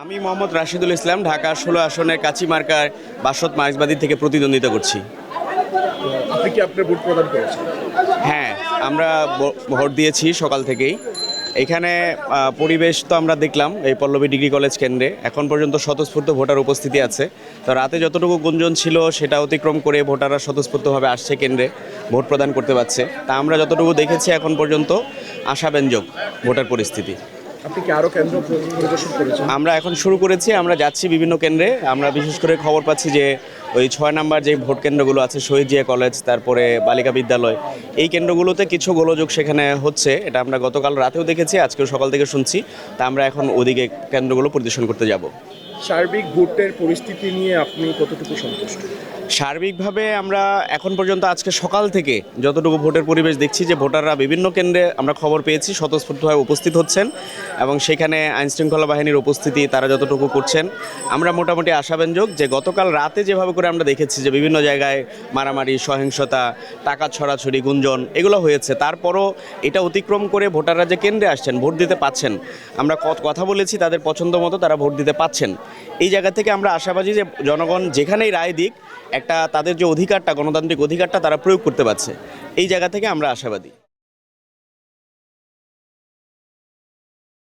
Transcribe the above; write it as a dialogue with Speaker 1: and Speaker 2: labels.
Speaker 1: আমি মোহাম্মদ রাশিদুল ইসলাম, ঢাকা ১৬ আসনের কাঁচিমার্কার বাসদ মার্ক্সবাদী থেকে প্রতিদ্বন্দ্বিতা করছি।
Speaker 2: আপনি কি আপনার ভোট প্রদান করেছেন?
Speaker 1: হ্যাঁ, আমরা ভোট দিয়েছি সকাল থেকেই। এখানে পরিবেশ তো আমরা দেখলাম এই পল্লবী ডিগ্রি কলেজ কেন্দ্রে এখন পর্যন্ত স্বতঃস্ফূর্ত ভোটার উপস্থিতি আছে। তো রাতে যতটুকু গুঞ্জন ছিল সেটা অতিক্রম করে ভোটাররা স্বতঃস্ফূর্তভাবে আসছে কেন্দ্রে, ভোট প্রদান করতে পারছে। তা আমরা যতটুকু দেখেছি এখন পর্যন্ত আশাব্যঞ্জক ভোটার পরিস্থিতি।
Speaker 2: আপনি কি আরো কেন্দ্র পরিদর্শন করেছেন?
Speaker 1: আমরা এখন শুরু করেছি, আমরা যাচ্ছি বিভিন্ন কেন্দ্রে। আমরা বিশেষ করে খবর পাচ্ছি যে ওই ৬ নাম্বার যে ভোট কেন্দ্রগুলো আছে, শহীদ জিয়া কলেজ, তারপরে বালিকা বিদ্যালয়, এই কেন্দ্রগুলোতে কিছু গোলযোগ সেখানে হচ্ছে। এটা আমরা গতকাল রাতেও দেখেছি, আজকেও সকাল থেকে শুনছি। তা আমরা এখন ওদিকে কেন্দ্রগুলো পরিদর্শন করতে যাব।
Speaker 2: সার্বিক ভোটের পরিস্থিতি নিয়ে আপনি কতটুকু সন্তুষ্ট?
Speaker 1: সার্বিকভাবে আমরা এখন পর্যন্ত আজকে সকাল থেকে যতটুকু ভোটের পরিবেশ দেখছি যে ভোটাররা বিভিন্ন কেন্দ্রে আমরা খবর পেয়েছি স্বতঃস্ফূর্তভাবে উপস্থিত হচ্ছেন এবং সেখানে আইনশৃঙ্খলা বাহিনীর উপস্থিতি তারা যতটুকু করছেন আমরা মোটামুটি আশাব্যঞ্জক যে গতকাল রাতে যেভাবে করে আমরা দেখেছি যে বিভিন্ন জায়গায় মারামারি, সহিংসতা, টাকা ছড়াছড়ি, গুঞ্জন এগুলো হয়েছে, তারপরও এটা অতিক্রম করে ভোটাররা যে কেন্দ্রে আসছেন, ভোট দিতে পাচ্ছেন, আমরা কথা বলেছি তাদের পছন্দ মতো তারা ভোট দিতে পাচ্ছেন। এই জায়গা থেকে আমরা আশাবাদী যে জনগণ যেখানেই রায় দিক একটা তাদের যে অধিকারটা, গণতান্ত্রিক অধিকারটা তারা প্রয়োগ করতে পারছে। এই জায়গা থেকে আমরা আশাবাদী।